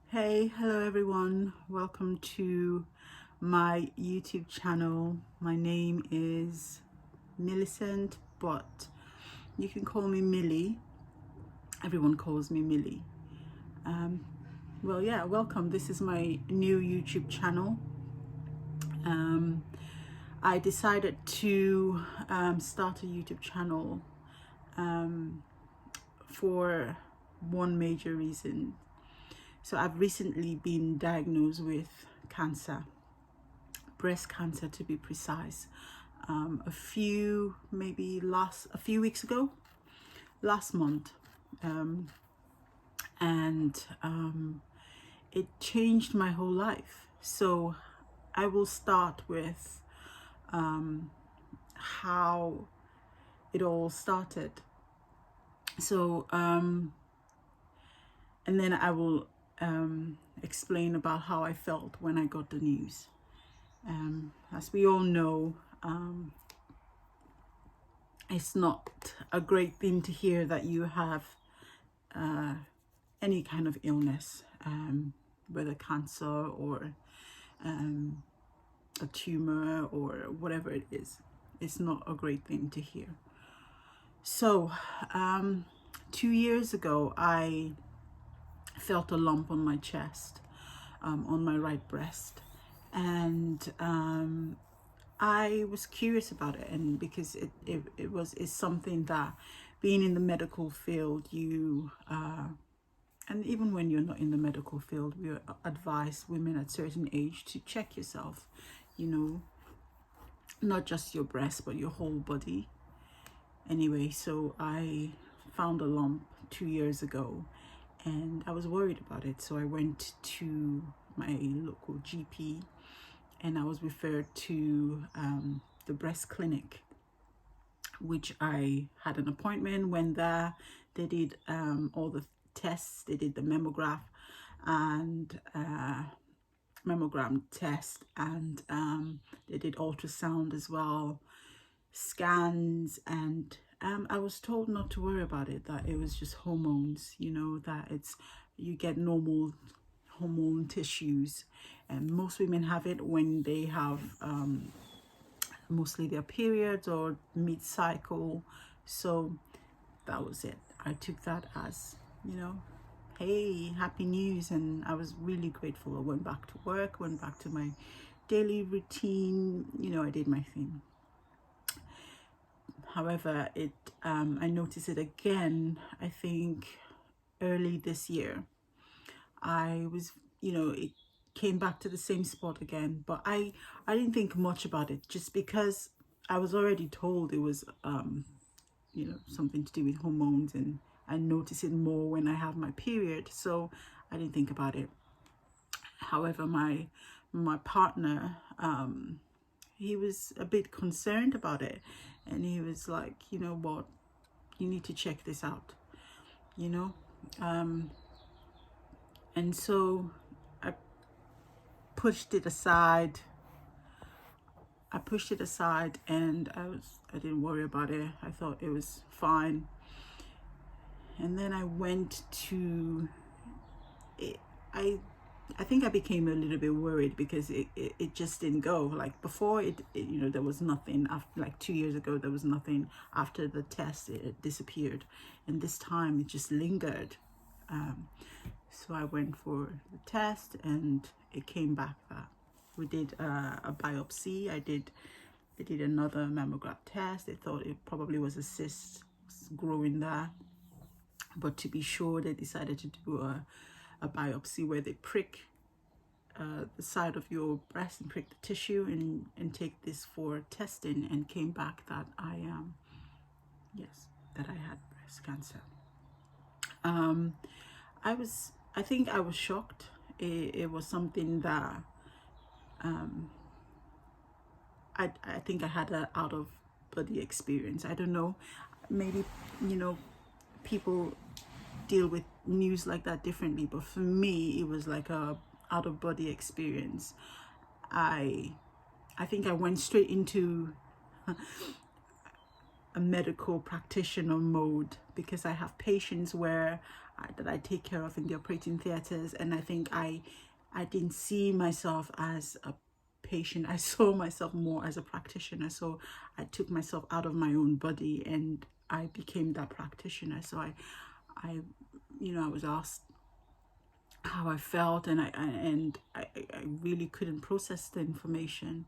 Hey, hello everyone. Welcome to my YouTube channel. My name is Millicent, but you can call me Millie. Everyone calls me Millie. Well, yeah, welcome. This is my new YouTube channel. I decided to start a YouTube channel for one major reason. So I've recently been diagnosed with cancer, breast cancer to be precise. A few weeks ago, last month, and it changed my whole life. So I will start with how it all started. So and then I will explain about how I felt when I got the news. As we all know, it's not a great thing to hear that you have any kind of illness, whether cancer or a tumor or whatever it is. It's not a great thing to hear. So 2 years ago, I felt a lump on my chest, on my right breast, and I was curious about it, and because it's something that, being in the medical field, you and even when you're not in the medical field, we advise women at certain age to check yourself, not just your breast but your whole body. Anyway, so I found a lump 2 years ago and I was worried about it, so I went to my local GP and I was referred to the breast clinic, which I had an appointment. Went there, they did all the tests. They did the mammogram test, and they did ultrasound as well, scans, and I was told not to worry about it, that it was just hormones, that you get normal hormone tissues, and most women have it when they have mostly their periods or mid-cycle. So that was it. I took that as, hey, happy news, and I was really grateful. I went back to work, went back to my daily routine, I did my thing. However, I noticed it again, I think early this year. I was, it came back to the same spot again, but I didn't think much about it, just because I was already told it was something to do with hormones, and I notice it more when I have my period, so I didn't think about it. However, my partner, he was a bit concerned about it, and he was like, you know what, you need to check this out, and so I pushed it aside. And I didn't worry about it. I thought it was fine. And then I went to it. I think I became a little bit worried because it just didn't go. Like before, there was nothing. After, like 2 years ago, there was nothing. After the test, it disappeared, and this time it just lingered. So I went for the test, and it came back that we did a biopsy. They did another mammogram test. They thought it probably was a cyst growing there, but to be sure, they decided to do a biopsy where they prick the side of your breast and prick the tissue and take this for testing, and came back that that I had breast cancer. I think I was shocked. It was something that I think I had an out of body experience. I don't know, maybe people deal with news like that differently, but for me it was like a out of body experience. I think I went straight into a medical practitioner mode, because I have patients where that I take care of in the operating theaters. And I think I didn't see myself as a patient. I saw myself more as a practitioner. So I took myself out of my own body and I became that practitioner. So I I was asked how I felt, and I really couldn't process the information.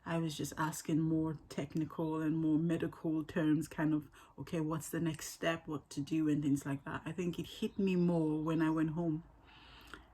I was just asking more technical and more medical terms, kind of, okay, what's the next step, what to do, and things like that. I think it hit me more when I went home.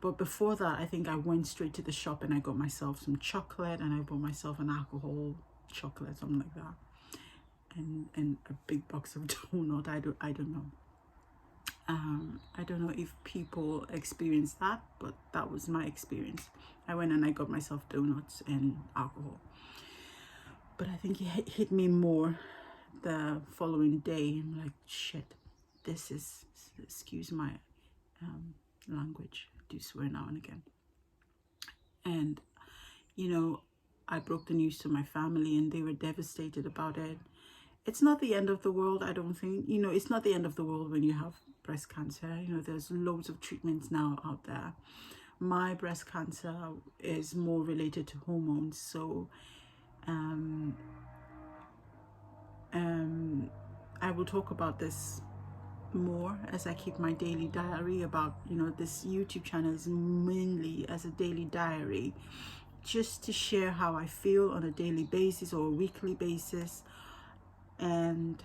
But before that, I think I went straight to the shop and I got myself some chocolate, and I bought myself an alcohol chocolate, something like that, and a big box of donut. I don't know. I don't know if people experience that, but that was my experience. I went and I got myself donuts and alcohol. But I think it hit me more the following day. I'm like, shit, this is, excuse my language, I do swear now and again. And, I broke the news to my family and they were devastated about it. It's not the end of the world, I don't think. It's not the end of the world when you have breast cancer. There's loads of treatments now out there. My breast cancer is more related to hormones, so I will talk about this more as I keep my daily diary. About this YouTube channel is mainly as a daily diary, just to share how I feel on a daily basis or a weekly basis, and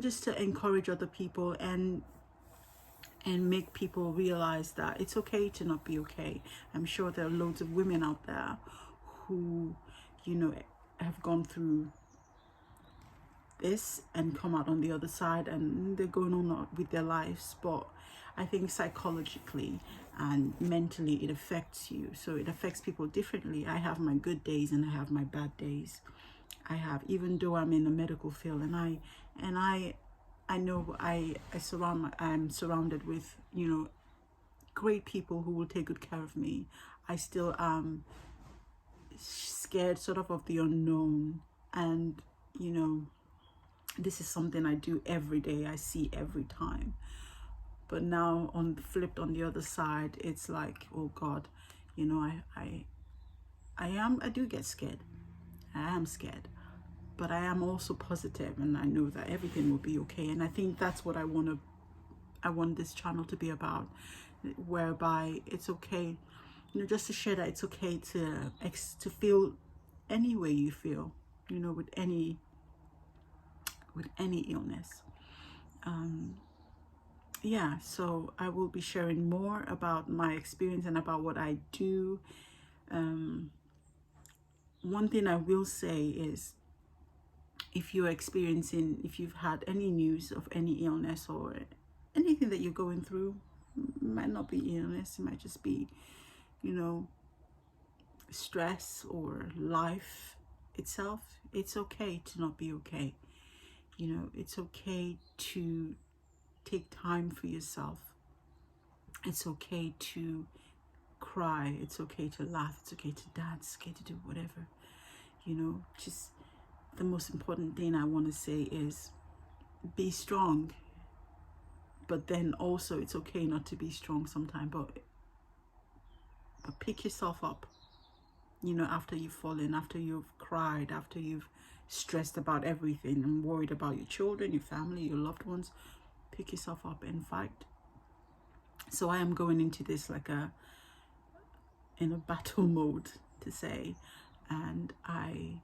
just to encourage other people and make people realize that it's okay to not be okay. I'm sure there are loads of women out there who have gone through this and come out on the other side, and they're going on with their lives. But I think psychologically and mentally it affects you. So it affects people differently. I have my good days and I have my bad days. Even though I'm in the medical field, and I know I'm surrounded with great people who will take good care of me. I still am scared sort of the unknown, and this is something I do every day, I see every time. But now flipped on the other side, it's like, oh God, I do get scared. I am scared, but I am also positive, and I know that everything will be okay. And I think that's what I want this channel to be about, whereby it's okay, just to share that it's okay to feel any way you feel, with any illness. So I will be sharing more about my experience and about what I do. One thing I will say is, if you've had any news of any illness or anything that you're going through, it might not be illness, it might just be, stress or life itself. It's okay to not be okay. It's okay to take time for yourself. It's okay to cry. It's okay to laugh. It's okay to dance. It's okay to do whatever. Just the most important thing I want to say is be strong. But then also it's okay not to be strong sometimes. But pick yourself up. After you've fallen, after you've cried, after you've stressed about everything and worried about your children, your family, your loved ones, pick yourself up and fight. So I am going into this in a battle mode, to say, and I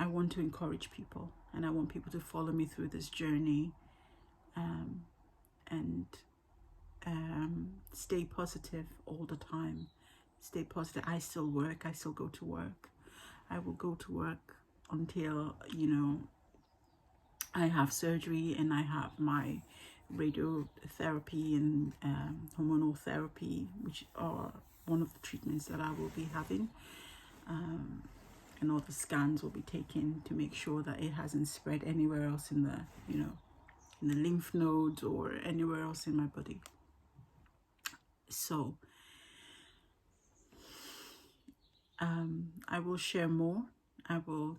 want to encourage people, and I want people to follow me through this journey, and stay positive all the time. Stay positive. I still work. I still go to work. I will go to work until I have surgery and I have my radiotherapy and hormonal therapy, which are one of the treatments that I will be having, and all the scans will be taken to make sure that it hasn't spread anywhere else in the in the lymph nodes or anywhere else in my body. So I will share more. I will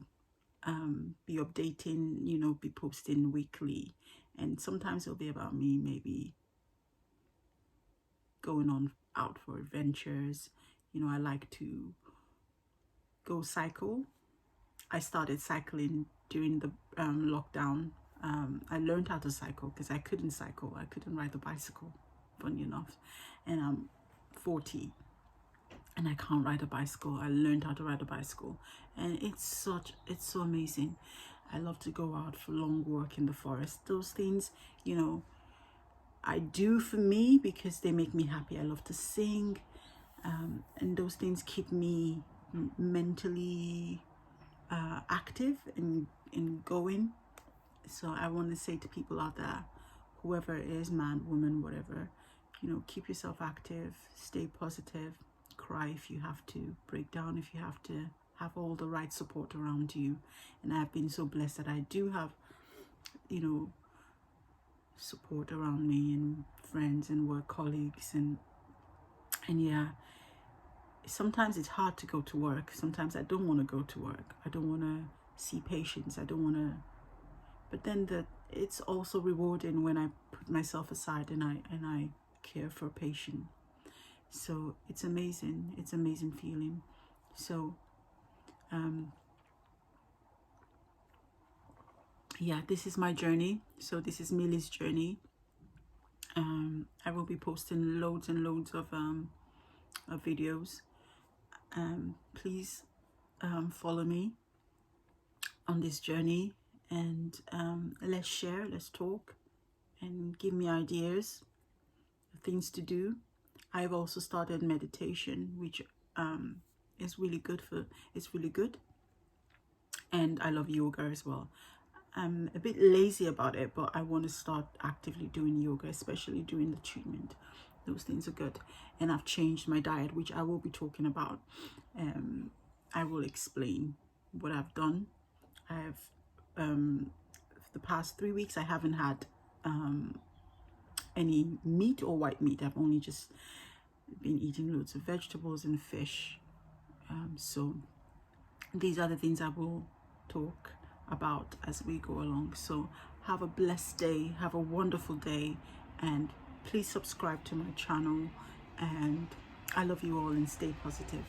be updating, be posting weekly, and sometimes it'll be about me, maybe going on out for adventures. You know, I like to go cycle. I started cycling during the lockdown. I learned how to cycle because I couldn't cycle. I couldn't ride the bicycle, funny enough. And I'm 40 and I can't ride a bicycle. I learned how to ride a bicycle, and it's so amazing. I love to go out for long walk in the forest. Those things, you know, I do for me because they make me happy. I love to sing, and those things keep me mentally active and going. So I want to say to people out there, whoever it is, man, woman, whatever, you know, keep yourself active, stay positive, cry if you have to, break down if you have to, have all the right support around you. And I've been so blessed that I do have, you know, support around me and friends and work colleagues, and yeah, sometimes it's hard to go to work. Sometimes I don't want to go to work. I don't want to see patients. I don't want to, but then it's also rewarding when I put myself aside and I care for a patient. So it's amazing. It's amazing feeling. So yeah, this is my journey. So this is Milli's journey. I will be posting loads and loads of videos. Please follow me on this journey, and let's share, let's talk, and give me ideas of things to do. I've also started meditation, which is really good it's really good. And I love yoga as well. I'm a bit lazy about it, but I want to start actively doing yoga, especially during the treatment. Those things are good. And I've changed my diet, which I will be talking about. I will explain what I've done. I've the past 3 weeks I haven't had any meat or white meat. I've only just been eating loads of vegetables and fish. So these are the things I will talk about as we go along. So have a blessed day, have a wonderful day, and please subscribe to my channel. And I love you all, and stay positive.